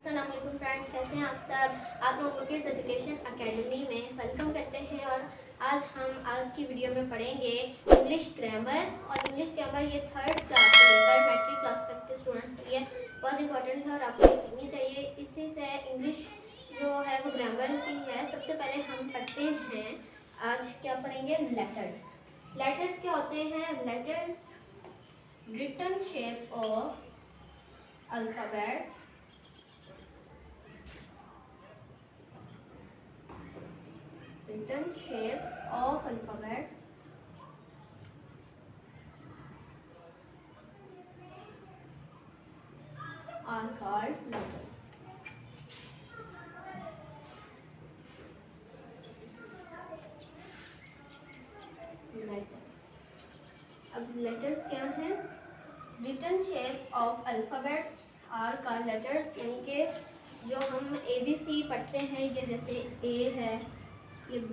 अस्सलाम वालेकुम फ्रेंड्स, कैसे हैं आप सब। आप लोग किड्स एजुकेशन एकेडमी में वेलकम करते हैं। और आज की वीडियो में पढ़ेंगे इंग्लिश ग्रामर। और इंग्लिश ग्रामर ये 3rd क्लास से लेकर मैट्रिक क्लास तक के स्टूडेंट्स के लिए बहुत इंपॉर्टेंट है और आपको ये सीखनी चाहिए। इसी से इंग्लिश जो है वो ग्रामर की है। सबसे पहले हम पढ़ते हैं, आज क्या पढ़ेंगे, लेटर्स। लेटर्स क्या होते हैं? Letters written shape of alphabets written shapes of alphabets are called letters. अब लेटर्स क्या हैं? Written shapes of alphabets are called letters, यानी कि जो हम ABC पढ़ते हैं, ये जैसे A है, ये B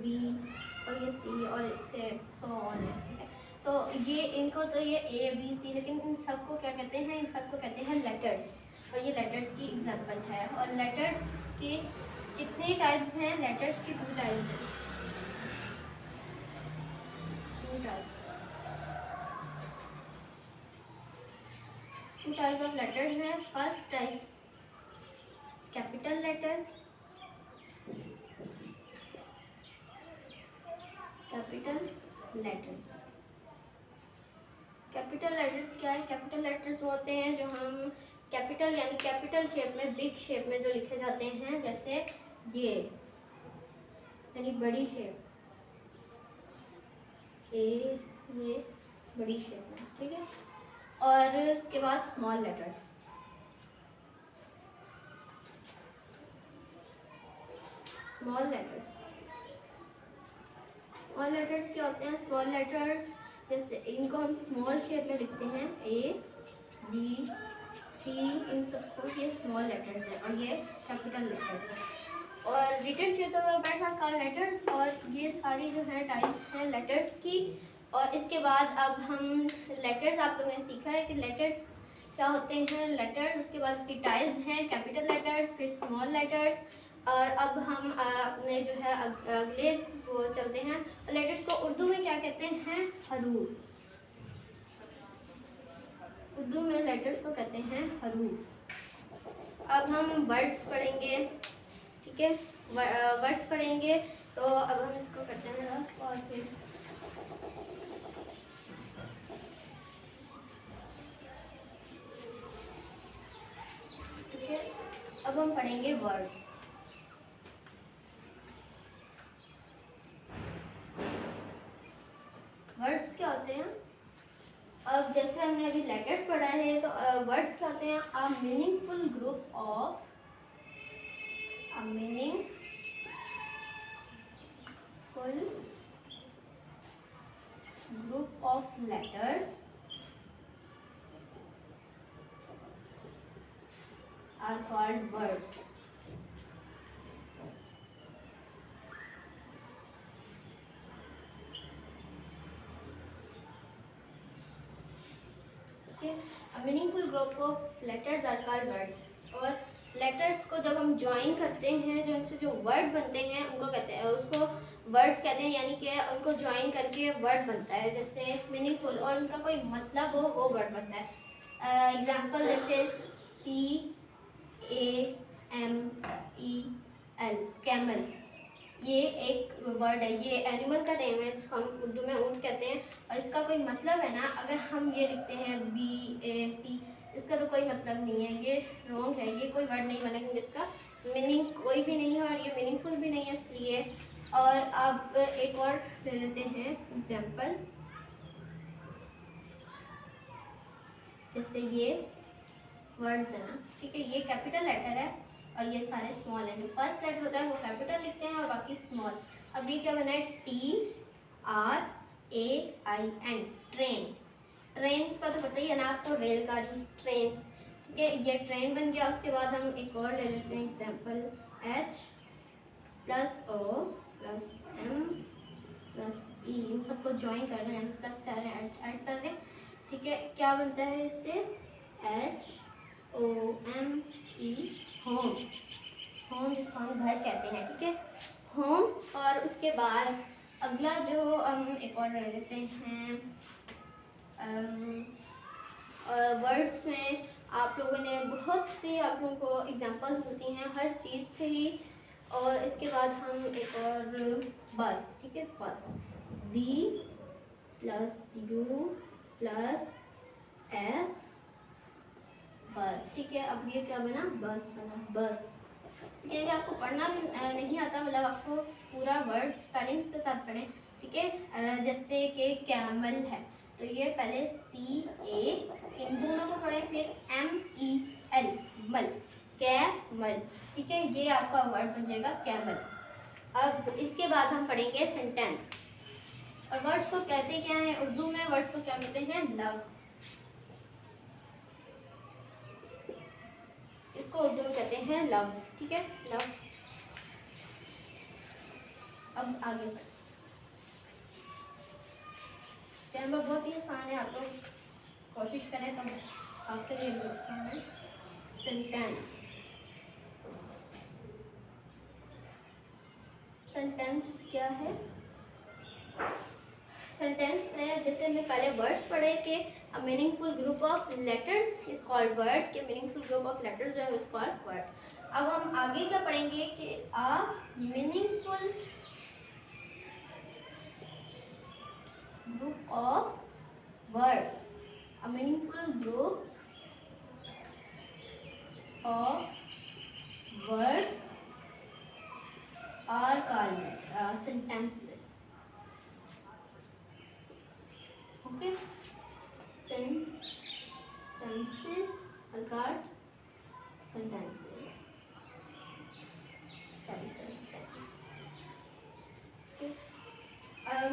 और ये C और इससे सो ऑन है, ठीक है। तो ये इनको तो ये ABC, लेकिन इन सबको क्या कहते हैं? इन सबको कहते हैं लेटर्स। और ये लेटर्स की एग्जांपल है। और लेटर्स के कितने टाइप्स हैं? लेटर्स के 2 टाइप्स हैं। 2 टाइप्स ऑफ लेटर्स हैं। First type capital letter. Capital letters क्या है? कैपिटल लेटर्स वो होते हैं जो हम कैपिटल यानी कैपिटल शेप में, बिग शेप में जो लिखे जाते हैं, जैसे ये यानी बड़ी शेप, ये बड़ी शेप में, ठीक है। और उसके बाद स्मॉल लेटर्स। स्मॉल लेटर्स क्या होते हैं? स्मॉल लेटर्स जैसे इनको हम स्मॉल शेप में लिखते हैं, A, B, C, इन सबको ये स्मॉल लेटर्स है। और ये कैपिटल लेटर्स है। और written shape of called letters. और ये सारी जो है टाइप्स हैं लेटर्स की। और इसके बाद अब हम लेटर्स, आप लोगों ने सीखा है कि लेटर्स क्या होते हैं, लेटर्स, उसके बाद उसकी टाइप्स हैं, कैपिटल लेटर्स, फिर स्मॉल लेटर्स। और अब हम अपने जो है अगले वो चलते हैं। लेटर्स को उर्दू में क्या कहते हैं? हरूफ। उर्दू में लेटर्स को कहते हैं हरूफ। अब हम वर्ड्स पढ़ेंगे, ठीक है। वर्ड्स पढ़ेंगे, तो अब हम इसको करते हैं और फिर ठीक है। अब हम पढ़ेंगे वर्ड्स। वर्ड्स क्या होते हैं? अब जैसे हमने अभी लेटर्स पढ़ा है, तो वर्ड्स क्या होते हैं? A meaningful group of letters are called words. Meaningful group of letters are called words. और लेटर्स को जब हम ज्वाइन करते हैं, जो उनसे जो वर्ड बनते हैं उनको कहते हैं, उसको वर्ड्स कहते हैं, यानी कि उनको ज्वाइन करके वर्ड बनता है। जैसे मीनिंगफुल और उनका कोई मतलब हो, वो वर्ड बनता है। एग्जांपल जैसे CAMEL, कैमल, ये एक वर्ड है, ये एनिमल का नेम है जिसको हम उर्दू में ऊंट कहते हैं। और इसका कोई मतलब है ना, अगर हम ये लिखते हैं BAC, इसका तो कोई मतलब नहीं है, ये रॉन्ग है, ये कोई वर्ड नहीं बना, क्योंकि इसका मीनिंग कोई भी नहीं है और ये मीनिंगफुल भी नहीं है, इसलिए। और अब एक और ले लेते हैं एग्जाम्पल, जैसे ये वर्ड्स है ना, ठीक है, ये कैपिटल लेटर है और ये सारे स्मॉल हैं। जो फर्स्ट लेटर होता है वो कैपिटल लिखते हैं और बाकी स्मॉल। अब ये क्या बना है? TRAIN, train. ट्रेन का तो पता ही है ना आपको, रेलगाड़ी, ट्रेन, ठीक है, ये ट्रेन बन गया। उसके बाद हम एक और ले लेते हैं एग्जाम्पल, H+O+M+E, इन सबको ज्वाइन कर रहे हैं, प्लस कर रहे हैं, ऐड कर रहे हैं, ठीक है। क्या बनता है इससे? HOME, होम, होम जिसको हम घर कहते हैं, ठीक है, होम। और उसके बाद अगला जो हम एक और रख देते हैं वर्ड्स में आप लोगों ने बहुत सी, आप लोगों को एग्जांपल होती हैं हर चीज़ से ही। और इसके बाद हम एक और बस, ठीक है, बस, BU+U+S, बस, ठीक है। अब ये क्या बना, बस बना, बस, ठीक है। आपको पढ़ना नहीं आता, मतलब आपको पूरा वर्ड स्पेलिंग्स के साथ पढ़ें, ठीक है। जैसे कि कैमल है तो ये पहले CA इन दोनों को पढ़ें, फिर MEL, मल, कैमल, ठीक है, ये आपका वर्ड बन जाएगा कैमल। अब इसके बाद हम पढ़ेंगे सेंटेंस। और वर्ड्स को कहते क्या है उर्दू में, वर्ड्स को क्या कहते हैं, लफ्ज। इसको उर्दू में कहते हैं लफ्ज, ठीक है, लफ्ज। अब आगे ग्रामर बहुत ही आसान है, आप लोग कोशिश करें तो आपके लिए लिखा है। सेंटेंस, सेंटेंस क्या है, सेंटेंस है, जैसे मैं पहले वर्ड्स पढ़े कि a meaningful group of letters is called word, के मीनिंगफुल ग्रुप ऑफ लेटर्स जो है इज कॉल्ड वर्ड। अब हम आगे क्या पढ़ेंगे कि a meaningful group of words, a meaningful group of words are called sentences, okay, sentences are called sentences, sorry sentence, okay. अब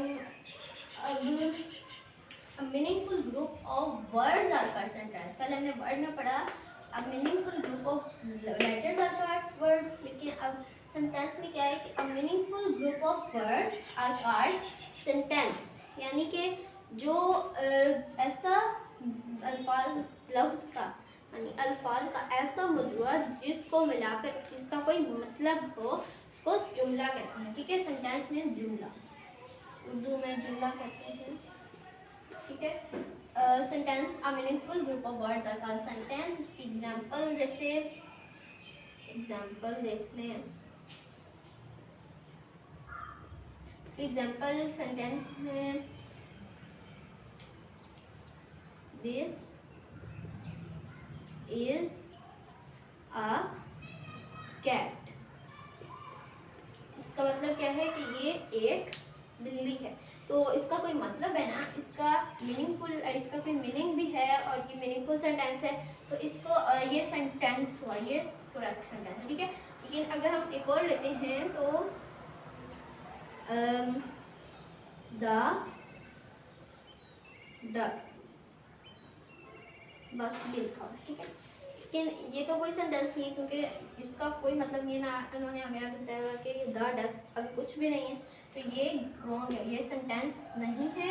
a meaningful group of words are called sentence। पहले हमने word में पढ़ा, a meaningful group of letters are called words, लेकिन अब sentence में क्या है कि a meaningful group of words are called sentence, यानी कि जो ऐसा अल्फाज, लफ्ज का यानी अल्फाज का ऐसा मजमुआ जिसको मिलाकर जिसका कोई मतलब हो उसको जुमला कहते हैं, ठीक है। सेंटेंस में जुमला, उर्दू में जुमला कहते हैं, ठीक है। Sentence a meaningful group of words are called sentence. इसकी एग्जांपल, जैसे एग्जांपल देख लें, इसकी एग्जांपल सेंटेंस में दिस इज अ कैट, इसका मतलब क्या है कि ये एक बिल्ली है, तो इसका कोई मतलब है ना, इसका मीनिंगफुल, इसका कोई मीनिंग भी है और ये मीनिंगफुल सेंटेंस है, तो इसको ये सेंटेंस हुआ, ये करेक्ट सेंटेंस है, ठीक है। लेकिन अगर हम एक और लेते हैं तो द डक्स, बस ये लिखा हुआ, ठीक है। लेकिन ये तो कोई सेंटेंस नहीं है क्योंकि इसका कोई मतलब नहीं ना, उन्होंने हमें आगे बताया हुआ कि द डक्स अगर कुछ भी नहीं है तो ये रॉन्ग है, ये सेंटेंस नहीं है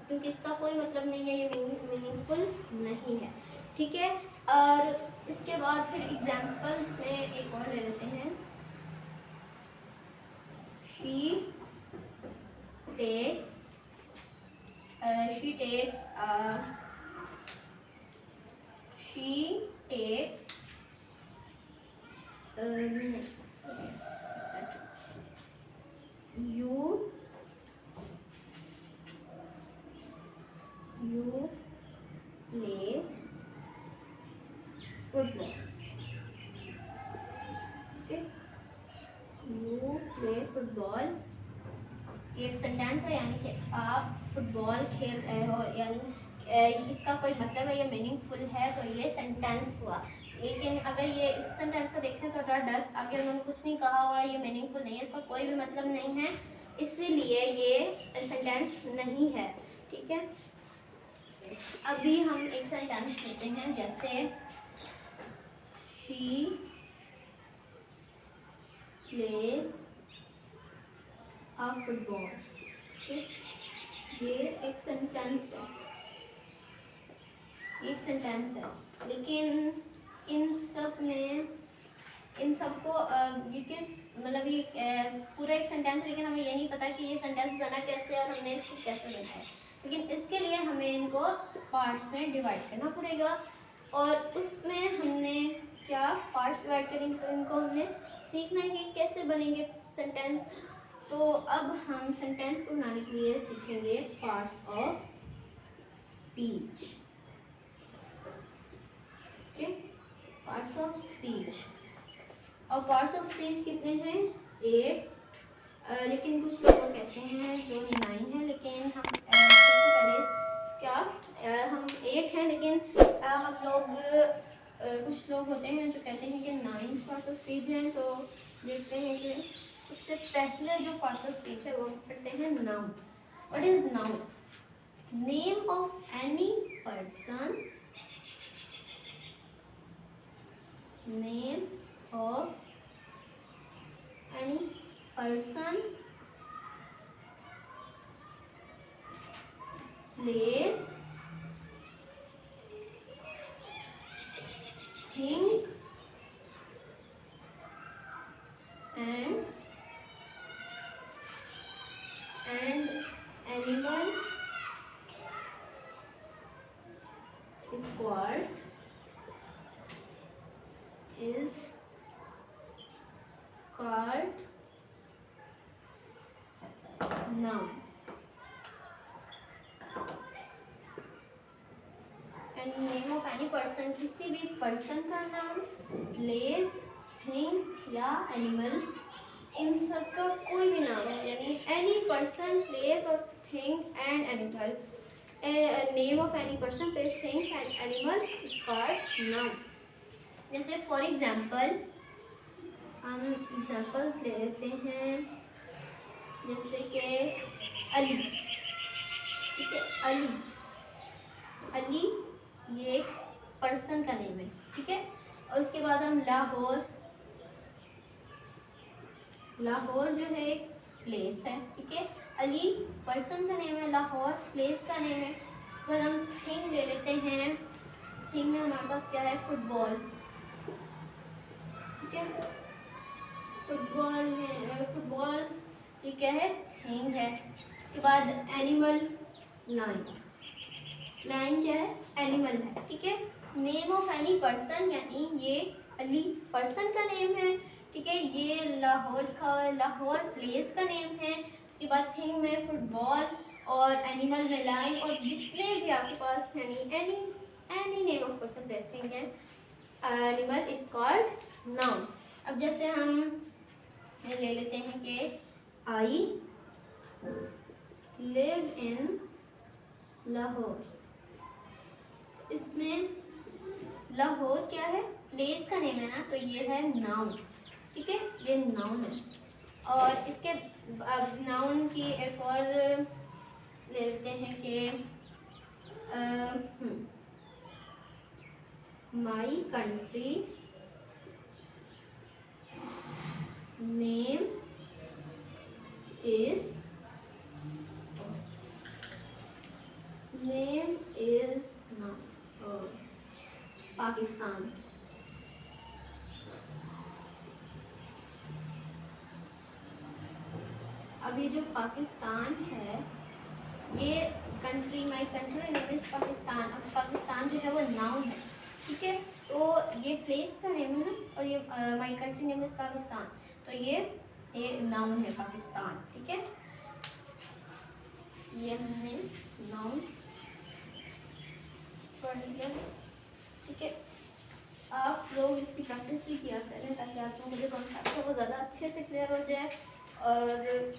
क्योंकि इसका कोई मतलब नहीं है, ये मीनिंगफुल नहीं है, ठीक है। और इसके बाद फिर एग्जांपल्स में एक और ले लेते हैं, she takes you play football, okay, you play football, ये एक सेंटेंस है, यानी कि आप फुटबॉल खेल रहे हो, यानी इसका कोई मतलब है, ये मीनिंगफुल है, तो ये सेंटेंस हुआ। लेकिन अगर ये इस सेंटेंस को देखें तो डक्स आगे उन्होंने कुछ नहीं कहा हुआ, ये मीनिंगफुल नहीं है, इसका कोई भी मतलब नहीं है, इसीलिए ये सेंटेंस नहीं है, ठीक है। अभी हम एक सेंटेंस लेते हैं, जैसे शी प्लेज अ फुटबॉल, ये एक सेंटेंस है, लेकिन इन सबको ये किस मतलब ये पूरा एक सेंटेंस, लेकिन हमें ये नहीं पता कि ये सेंटेंस बना कैसे और हमने इसको कैसे बनाया। लेकिन इसके लिए हमें इनको पार्ट्स में डिवाइड करना पड़ेगा। और उसमें हमने क्या पार्ट्स डिवाइड करेंगे, तो इनको हमने सीखना है कि कैसे बनेंगे सेंटेंस। तो अब हम सेंटेंस को बनाने के लिए सीखेंगे parts of speech. Okay, parts of speech. और पार्ट्स ऑफ स्पीच कितने हैं? 8। लेकिन कुछ लोग कहते हैं जो 9 है, लेकिन हम सबसे पहले क्या हम 8 हैं, लेकिन हम लोग कुछ लोग होते हैं जो कहते हैं कि 9 पार्ट्स ऑफ स्पीच हैं। तो देखते हैं कि सबसे पहले जो पार्ट ऑफ स्पीच है वो पढ़ते हैं noun. What is noun? Name of any person, name of any person, place, thing and animal is called noun. And name of any person, किसी भी पर्सन का नाम, प्लेस, थिंग या एनिमल, इन सब का कोई भी नाम है, यानी एनी पर्सन, प्लेस और thing and animal. Name of any person, place, thing and animal is called noun. जैसे फॉर एग्जाम्पल हम एग्जाम्पल्स ले लेते हैं, जैसे कि अली। ठीक है, अली, अली ये एक पर्सन का नेम है। ठीक है, और उसके बाद हम लाहौर, लाहौर जो है एक प्लेस है। ठीक है, अली पर्सन का नेम है, लाहौर प्लेस का नेम है। फिर हम थिंग ले लेते हैं, थिंग में हमारे पास क्या है? फुटबॉल। ठीक है, फुटबॉल में फुटबॉल ये क्या है? थिंग है। उसके बाद एनिमल, लाइन, लाइन क्या है? एनिमल है। ठीक है, नेम ऑफ एनी पर्सन, यानी ये अली पर्सन का नेम है। ठीक है, ये लाहौर लिखा हुआ है, लाहौर प्लेस का नेम है। उसके बाद थिंग में फुटबॉल और एनिमल में लाइन, और जितने भी आपके पास यानी any name of person, place, thing है, एनिमल इज कॉल्ड नाउन। अब जैसे हम ले लेते हैं कि आई लिव इन लाहौर। इसमें लाहौर क्या है? प्लेस का नेम है ना, तो ये है नाउन। ठीक है, ये नाउन है। और इसके नाउन की एक और ले लेते हैं कि my country name is Pakistan. अब ये जो पाकिस्तान है, ये country, my country name is Pakistan. अब पाकिस्तान जो है वो नाउन है। ठीक है, तो ये प्लेस का नेम है ना, और ये my country name is Pakistan, तो ये नाउन है पाकिस्तान। ठीक है, ये हमने नाउन पढ़ लिया। ठीक है, आप लोग इसकी प्रैक्टिस भी किया करें ताकि आप लोगों को जो कॉन्सेप्ट है वो ज़्यादा अच्छे से क्लियर हो जाए और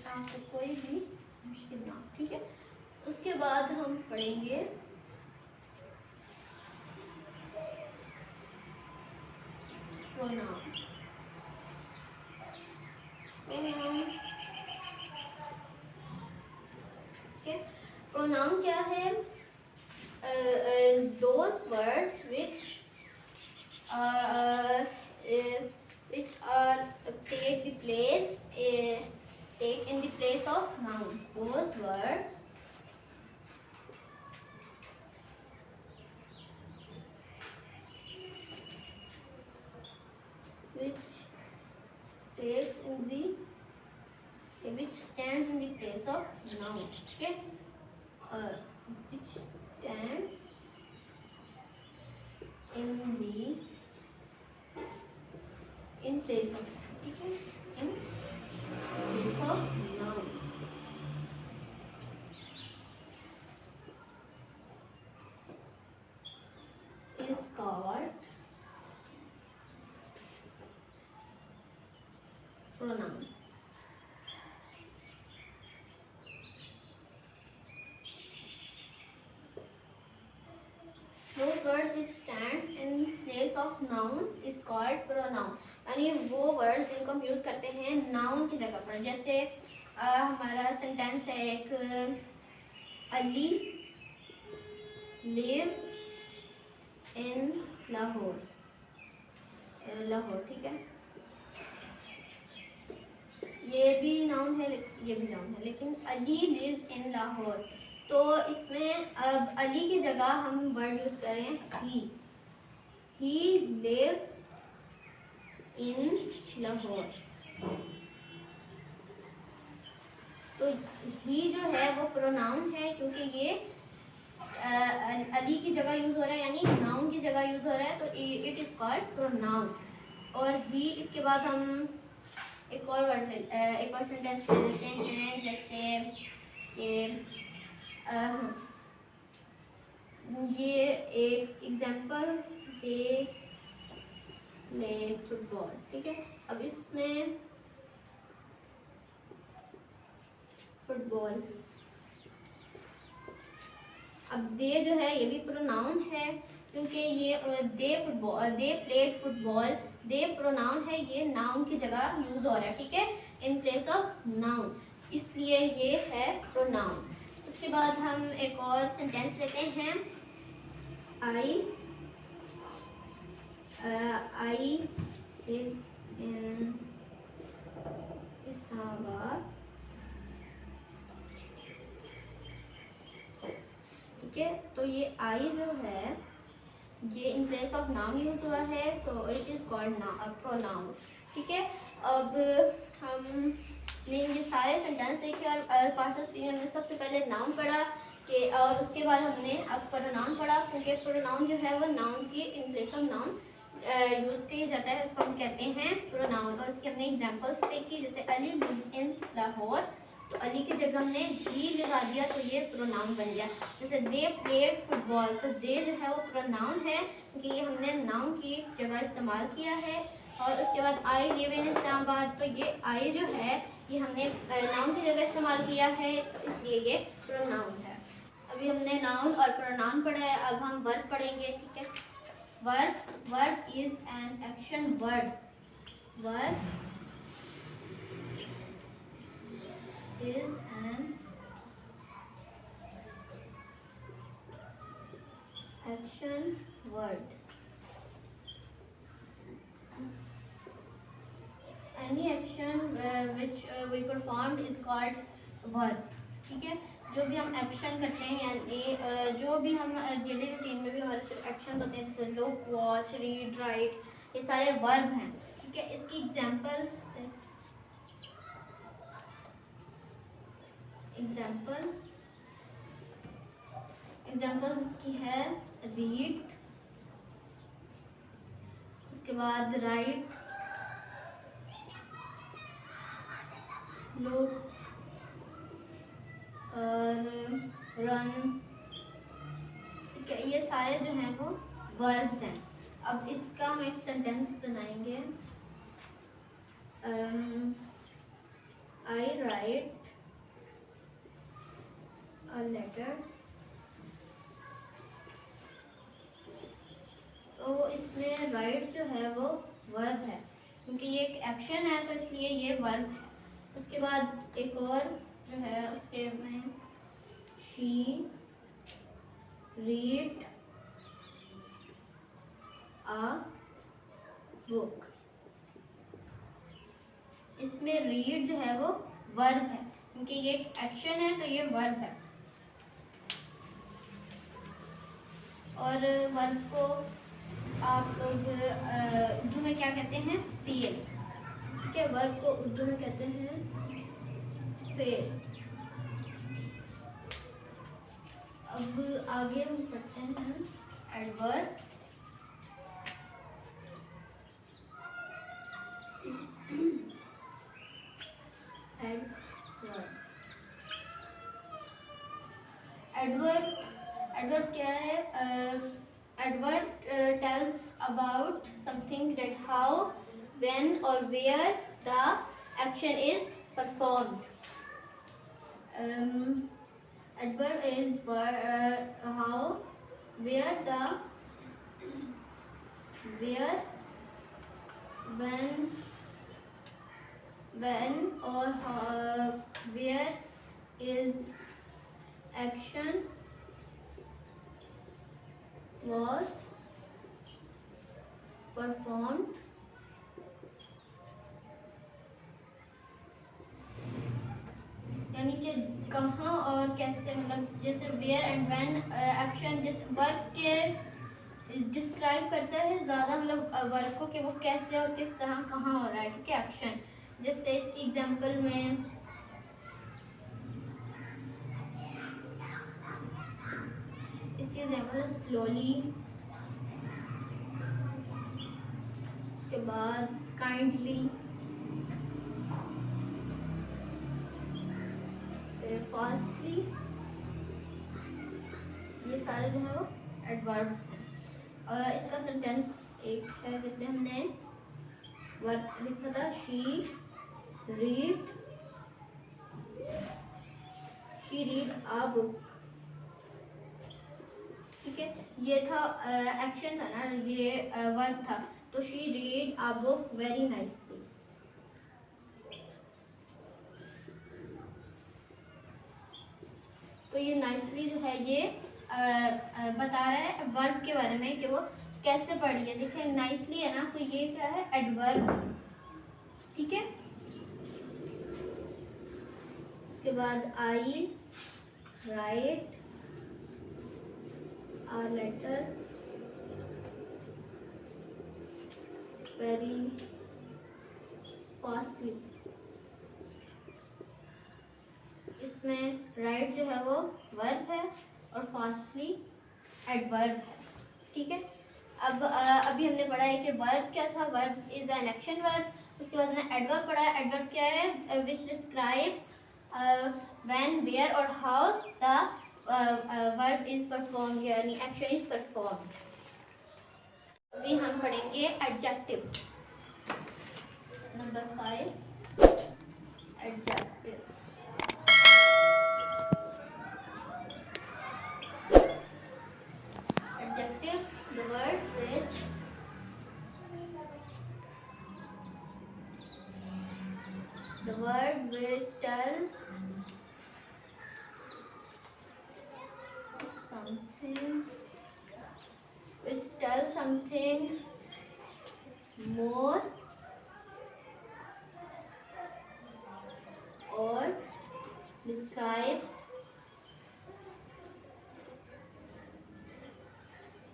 आपको कोई भी मुश्किल ना। ठीक है, उसके बाद हम पढ़ेंगे प्रोनाउन। प्रोनाउन क्या है? those words which are take in the place of noun. Those words which takes in the which stands in the place of noun. Okay, which stands in place of, okay, in place of noun is called pronoun. Those words which stands in place of noun is called pronoun. यानी वो words जिनको हम use करते हैं noun की जगह पर. जैसे हमारा सेंटेंस है एक, अली लिव इन लाहौर. लाहौर, ठीक है, ये भी नाउन है, ये भी नाउन है, लेकिन अली लिव्स इन लाहौर. तो इसमें अब अली की जगह हम वर्ड यूज करें ही लिव्स इन लाहौर. तो ही जो है वो प्रोनाउन है, क्योंकि ये अली की जगह यूज हो रहा है, यानी नाउन की जगह यूज हो रहा है, तो इट इज कॉल्ड प्रोनाउन. और ही, इसके बाद हम एक और सेंटेंस ले लेते हैं, जैसे ये एक एग्जाम्पल, दे प्लेड फुटबॉल. ठीक है, अब इसमें फुटबॉल, अब दे जो है ये भी प्रोनाउन है, क्योंकि ये they played football, they pronoun है, ये नाउन की जगह यूज हो रहा है. ठीक है, इन प्लेस ऑफ नाउन, इसलिए ये है प्रोनाउन. उसके बाद हम एक और सेंटेंस लेते हैं, आई लिव इन इस्लामाबाद. ठीक है, तो ये आई जो है ये in place of noun use हुआ है, so it is called pronoun. ठीक है, अब हमने ये सारे सेंटेंस देखे और पार्ट्स ऑफ स्पीच हमने सबसे पहले नाउन पढ़ा कि, और उसके बाद हमने अब प्रोनाउन पढ़ा, क्योंकि प्रोनाउन जो है वो नाउन की in place of noun use किया जाता है, उसको हम कहते हैं प्रोनाउन. और इसकी हमने एग्जांपल्स देखी, जैसे अली लिव्स इन लाहौर, तो अली की जगह हमने ही लगा दिया, तो ये प्रोनाउन बन गया. जैसे दे प्लेड फुटबॉल, तो दे जो है वो प्रोनाउन है, क्योंकि ये हमने नाउन की जगह इस्तेमाल किया है. और उसके बाद आई लिव इन इस्लामाबाद, तो ये आई जो है ये हमने नाउन की जगह इस्तेमाल किया है, इसलिए ये प्रोनाउन है. अभी हमने नाउन और प्रोनाउन पढ़ा है, अब हम वर्ब पढ़ेंगे. ठीक है, verb is an action word. Verb is an action word. Any action which we performed is called verb. ठीक है, जो भी हम एक्शन करते हैं, यानी जो भी हम डेली रूटीन में भी हमारे एक्शन होते हैं, जैसे लुक, वॉच, रीड, राइट, ये सारे वर्ब हैं. ठीक है, इसकी एग्जांपल्स इसकी है रीड, उसके बाद राइट, लुक और रन. ठीक है, ये सारे जो हैं वो वर्ब्स हैं. अब इसका हम एक सेंटेंस बनाएंगे, आई राइट a letter. तो इसमें राइट जो है वो वर्ब है, क्योंकि ये एक एक्शन है, तो इसलिए ये वर्ब है. उसके बाद एक और जो है उसके में शी रीड a book. इसमें रीड जो है वो वर्ब है, क्योंकि ये एक एक्शन है, तो ये वर्ब है. और वर्ब को आप लोग उर्दू में क्या कहते हैं? फेल। ठीक है, वर्ब को उर्दू में कहते हैं फेल। अब आगे हम पढ़ते हैं एडवर्ब। एडवर्ब क्या है? Adverb tells about something that how, when और where the action is performed. Adverb is how, where, when or how, where is action was performed। यानी कि कहाँ और कैसे, मतलब जैसे वेयर एंड व्हेन एक्शन जैसे वर्ब के डिस्क्राइब करता है ज़्यादा, मतलब वर्ब को कि वो कैसे और किस तरह कहाँ हो रहा है। ठीक है, एक्शन। जैसे इसकी एग्जांपल में स्लोली, उसके बाद काइंडली, फास्टली, ये सारे जो है वो एडवर्ब्स हैं। और इसका सेंटेंस एक है, जैसे हमने वर्ब लिखा था शी रीड अ बुक। ठीक है, ये था एक्शन था ना, ये वर्ब था। तो she read a book very nicely. तो ये नाइसली जो है ये बता रहा है वर्ब के बारे में कि वो कैसे पढ़ी है। देखिए नाइसली है ना, तो ये क्या है? एडवर्ब। ठीक है, उसके बाद I write a letter very fastly। इसमें राइट जो है वो वर्ब है और फास्टली एडवर्ब है। ठीक है, अब अभी हमने पढ़ा है कि वर्ब क्या था? Verb is an action verb. उसके बाद हमने एडवर्ब पढ़ा है। एडवर्ब क्या है? विच डिस्क्राइब्स व्हेन, वेयर और how the verb is perform, यानी एक्शन इज परफॉर्म। अभी हम पढ़ेंगे adjective. Number 5, adjective. Adjective, the word which tell something more or describe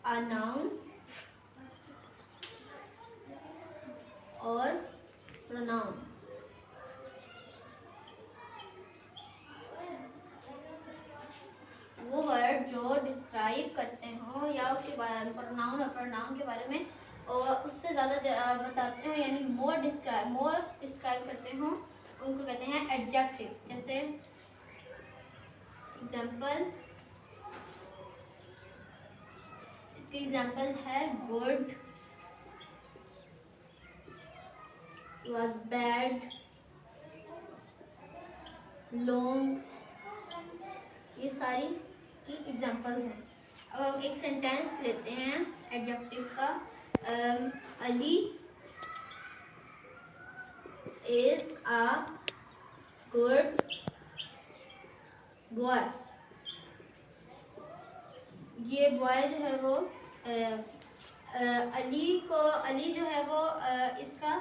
a noun or pronoun। वो वर्ड जो डिस्क्राइब करते हो या उसके बारे प्रोनाउन और प्रोनाउन के बारे में और उससे ज़्यादा बताते हो, यानी मोर डिस्क्राइब करते हो, उनको कहते हैं एडजेक्टिव। जैसे एग्जाम्पल है गुड, बैड, लॉन्ग, ये सारी की एग्जाम्पल्स हैं। अब हम एक सेंटेंस लेते हैं एडजेक्टिव का। Ali is a good boy. ये बॉय जो है वो अली जो है वो इसका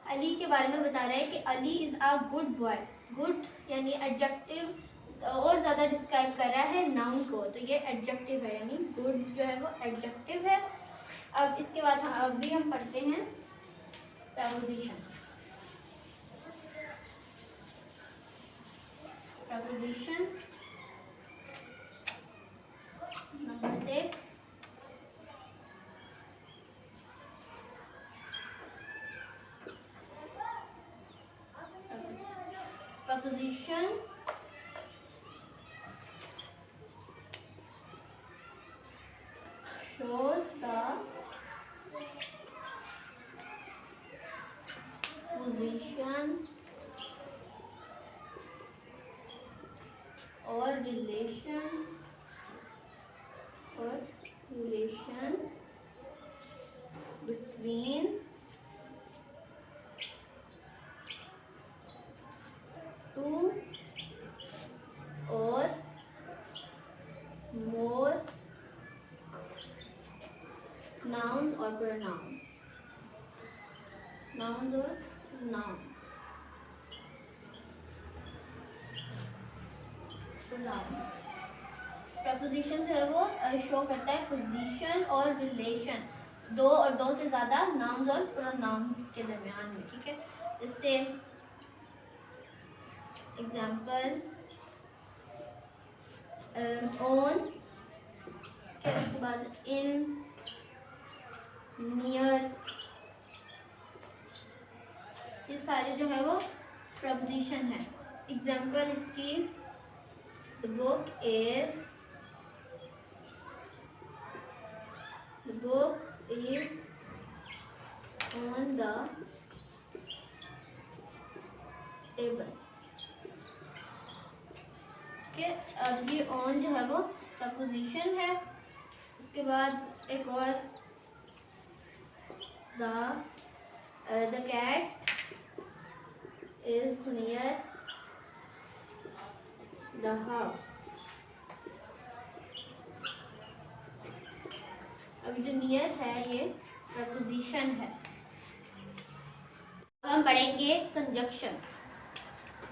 अली के बारे में बता रहा है कि Ali is a good boy. Good यानी एडजेक्टिव और ज़्यादा डिस्क्राइब कर रहा है नाउन को, तो ये एडजेक्टिव है, यानी गुड जो है वो एडजेक्टिव है। अब इसके बाद अभी हम पढ़ते हैं preposition. Preposition number 6. Preposition shows the position or relation between two or more nouns or pronouns. Nouns or nouns. Preposition जो है वो शो करता है पोजीशन और रिलेशन, दो और दो से ज्यादा नाउन्स और प्रोनाउंस के दरमियान में, ठीक है। जैसे एग्जांपल ऑन, उसके बाद इन, नियर, ये सारे जो है वो प्रपोजिशन है। एग्जांपल इसकी the book is on the table, ठीक है। अब ये on जो है वो प्रपोजिशन है। उसके बाद एक और the cat is near the house. अब जो नियर है ये प्रपोजिशन है। अब हम पढ़ेंगे conjunction.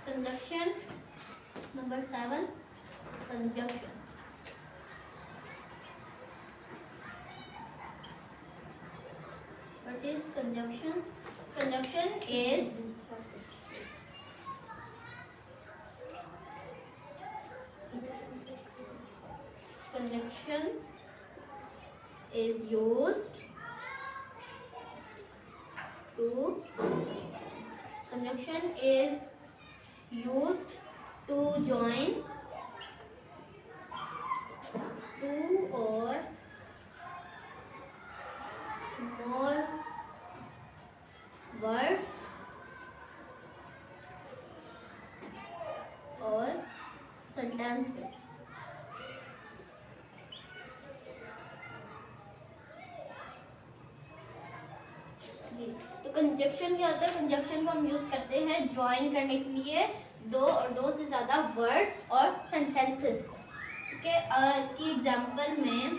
Conjunction number 7, conjunction. What is conjunction? Conjunction is used to join two or more words or sentences. तो कंजक्शन क्या होता है? कंजक्शन को हम यूज करते हैं ज्वाइन करने के लिए दो और दो से ज्यादा वर्ड्स और सेंटेंसेस को, ठीक है। इसकी एग्जांपल में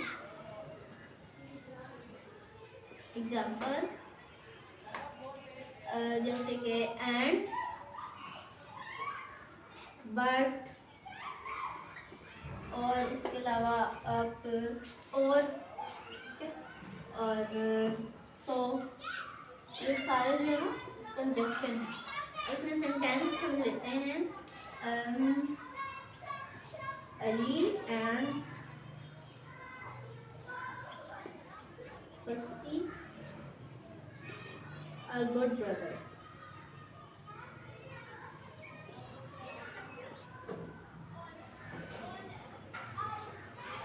जैसे कि एंड, बट, और इसके अलावा आप और सो, ये सारे जो है ना कंजक्शन है। इसमें सेंटेंस हम लेते हैं अली एंड फसी आर गुड ब्रदर्स।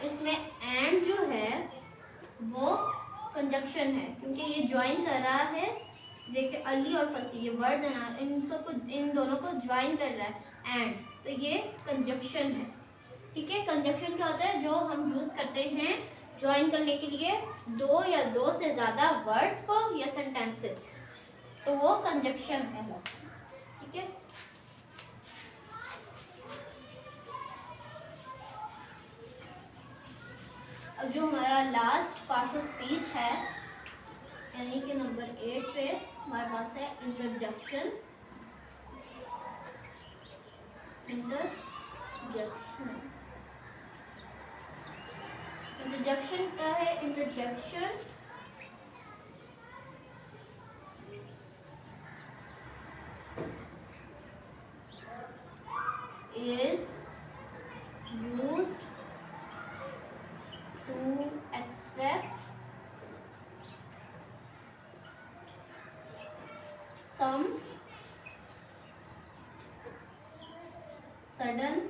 इसमें एंड जो है वो कंजक्शन है क्योंकि ये ज्वाइन कर रहा है। देखिए अली और फसी, ये वर्ड है ना, इन दोनों को ज्वाइन कर रहा है एंड, तो ये कंजक्शन है, ठीक है। कंजक्शन क्या होता है? जो हम यूज करते हैं ज्वाइन करने के लिए दो या दो से ज्यादा वर्ड्स को या सेंटेंसेस, तो वो कंजक्शन है, ठीक है। अब जो हमारा लास्ट पार्ट ऑफ स्पीच है, यानी कि नंबर 8 पे हमारे पास है इंटरजेक्शन। इंटरजेक्शन क्या है? Interjection some sudden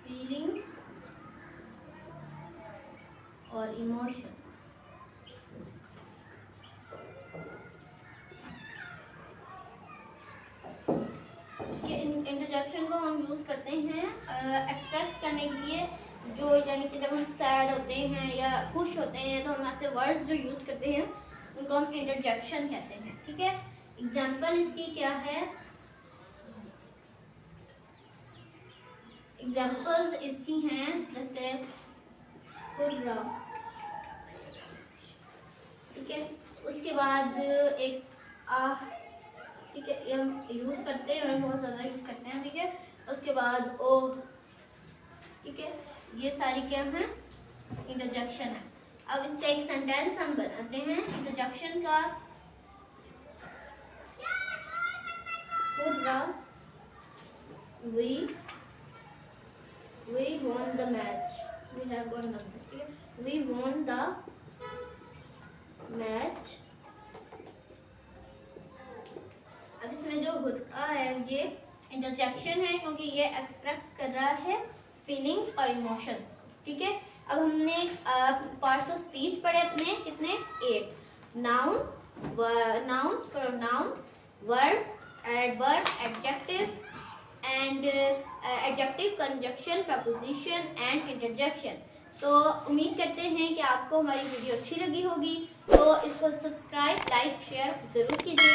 feelings or emotions। Interjection को हम यूज करते हैं एक्सप्रेस करने के लिए, जो यानी कि जब हम सैड होते हैं या खुश होते हैं तो हम ऐसे वर्ड्स जो यूज करते हैं उनको हम इंटरजेक्शन कहते हैं। ठीक है, एग्जांपल इसकी क्या है, एग्जांपल्स इसकी हैं जैसे हुर्रा। ठीक है, उसके बाद एक आह। ठीक है, ये हम यूज करते हैं, बहुत ज़्यादा यूज करते हैं। ठीक है, उसके बाद ओ। ठीक है, ये सारी क्या है, इंटरजेक्शन है। अब इसका एक सेंटेंस हम बनाते हैं इंटरजेक्शन का। Hurrah, we won the match, we have won the match। ठीक है, we won the match। अब इसमें जो हुर्रा है ये इंटरजेक्शन है क्योंकि ये एक्सप्रेस कर रहा है फीलिंग्स और इमोशंस को। ठीक है, अब हमने पार्ट्स ऑफ स्पीच पढ़े अपने कितने, 8। Noun, pronoun, verb, adverb, adjective and adjective, conjunction, preposition and interjection. तो उम्मीद करते हैं कि आपको हमारी वीडियो अच्छी लगी होगी, तो इसको सब्सक्राइब, लाइक, शेयर ज़रूर कीजिए।